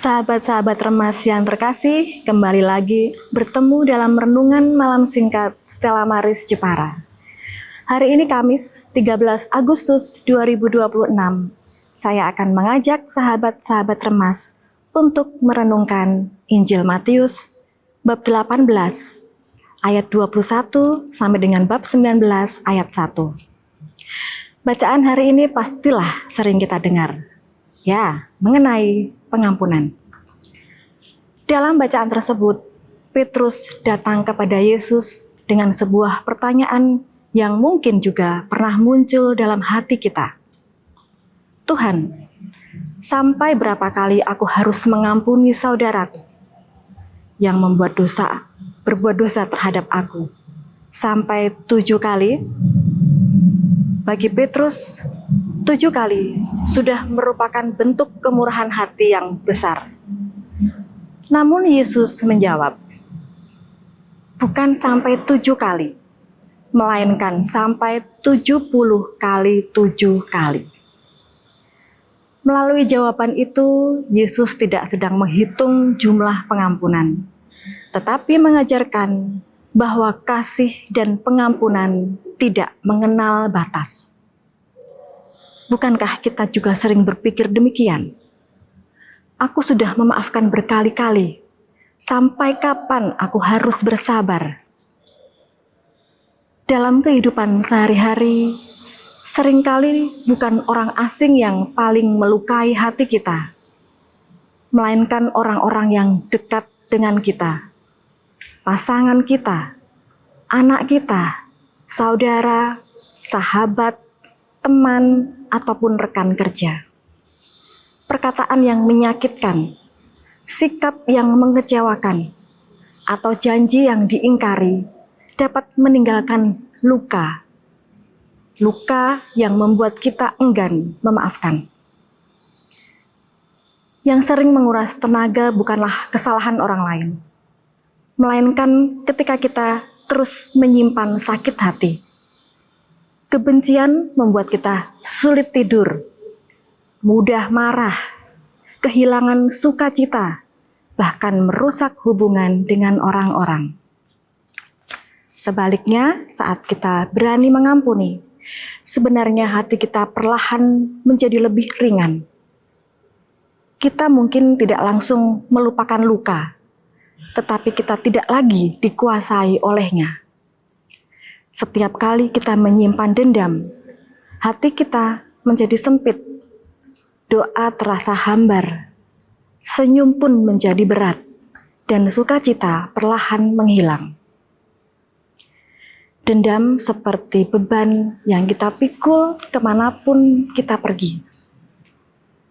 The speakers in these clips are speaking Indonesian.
Sahabat-sahabat Remas yang terkasih, kembali lagi bertemu dalam renungan malam singkat Stella Maris Jepara. Hari ini Kamis, 13 Agustus 2026. Saya akan mengajak sahabat-sahabat Remas untuk merenungkan Injil Matius bab 18 ayat 21 sampai dengan bab 19 ayat 1. Bacaan hari ini pastilah sering kita dengar. Ya, mengenai pengampunan. Dalam bacaan tersebut, Petrus datang kepada Yesus dengan sebuah pertanyaan yang mungkin juga pernah muncul dalam hati kita. Tuhan, sampai berapa kali aku harus mengampuni saudaraku yang berbuat dosa terhadap aku? Sampai 7 kali? Bagi Petrus, 7 kali sudah merupakan bentuk kemurahan hati yang besar. Namun Yesus menjawab, bukan sampai 7 kali, melainkan sampai 70 kali 7 kali. Melalui jawaban itu, Yesus tidak sedang menghitung jumlah pengampunan, tetapi mengajarkan bahwa kasih dan pengampunan tidak mengenal batas. Bukankah kita juga sering berpikir demikian? Aku sudah memaafkan berkali-kali, sampai kapan aku harus bersabar? Dalam kehidupan sehari-hari, seringkali bukan orang asing yang paling melukai hati kita, melainkan orang-orang yang dekat dengan kita, pasangan kita, anak kita, saudara, sahabat, teman, ataupun rekan kerja. Perkataan yang menyakitkan, sikap yang mengecewakan, atau janji yang diingkari dapat meninggalkan luka. Luka yang membuat kita enggan memaafkan. Yang sering menguras tenaga bukanlah kesalahan orang lain, melainkan ketika kita terus menyimpan sakit hati. Kebencian membuat kita sulit tidur, mudah marah, kehilangan sukacita, bahkan merusak hubungan dengan orang-orang. Sebaliknya, saat kita berani mengampuni, sebenarnya hati kita perlahan menjadi lebih ringan. Kita mungkin tidak langsung melupakan luka, tetapi kita tidak lagi dikuasai olehnya. Setiap kali kita menyimpan dendam, hati kita menjadi sempit, doa terasa hambar, senyum pun menjadi berat, dan sukacita perlahan menghilang. Dendam seperti beban yang kita pikul kemanapun kita pergi.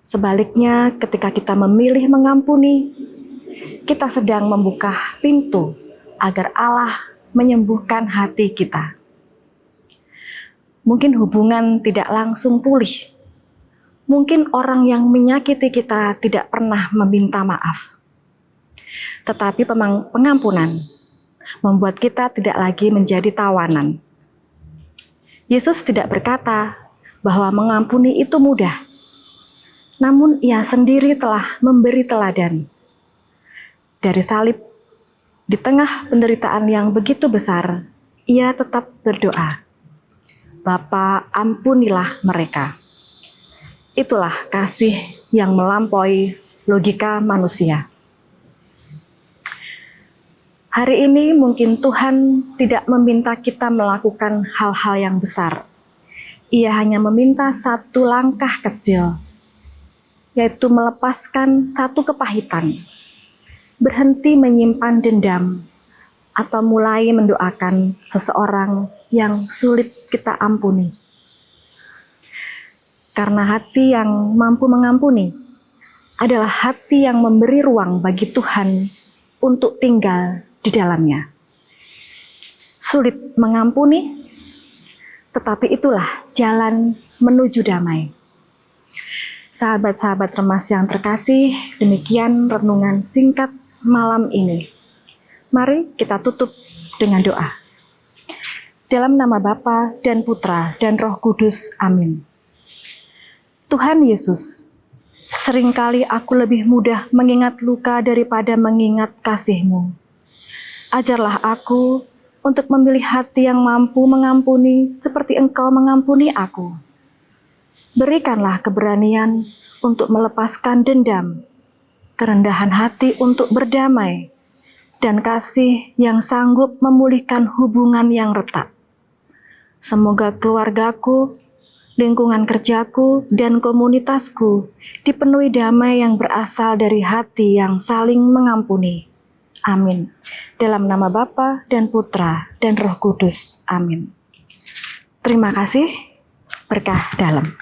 Sebaliknya, ketika kita memilih mengampuni, kita sedang membuka pintu agar Allah menyembuhkan hati kita. Mungkin hubungan tidak langsung pulih. Mungkin orang yang menyakiti kita tidak pernah meminta maaf. Tetapi pengampunan membuat kita tidak lagi menjadi tawanan. Yesus tidak berkata bahwa mengampuni itu mudah. Namun Ia sendiri telah memberi teladan. Dari salib, di tengah penderitaan yang begitu besar, Ia tetap berdoa, Bapa, ampunilah mereka. Itulah kasih yang melampaui logika manusia. Hari ini mungkin Tuhan tidak meminta kita melakukan hal-hal yang besar. Ia hanya meminta satu langkah kecil, yaitu melepaskan satu kepahitan, berhenti menyimpan dendam, atau mulai mendoakan seseorang yang sulit kita ampuni. Karena hati yang mampu mengampuni adalah hati yang memberi ruang bagi Tuhan untuk tinggal di dalamnya. Sulit mengampuni, tetapi itulah jalan menuju damai. Sahabat-sahabat Remas yang terkasih, demikian renungan singkat malam ini. Mari kita tutup dengan doa. Dalam nama Bapa dan Putra dan Roh Kudus. Amin. Tuhan Yesus, Seringkali aku lebih mudah mengingat luka daripada mengingat kasih-Mu. Ajarlah aku untuk memilih hati yang mampu mengampuni seperti Engkau mengampuni aku. Berikanlah keberanian untuk melepaskan dendam, kerendahan hati untuk berdamai, dan kasih yang sanggup memulihkan hubungan yang retak. Semoga keluargaku, lingkungan kerjaku, dan komunitasku dipenuhi damai yang berasal dari hati yang saling mengampuni. Amin. Dalam nama Bapa dan Putra dan Roh Kudus. Amin. Terima kasih. Berkah dalam.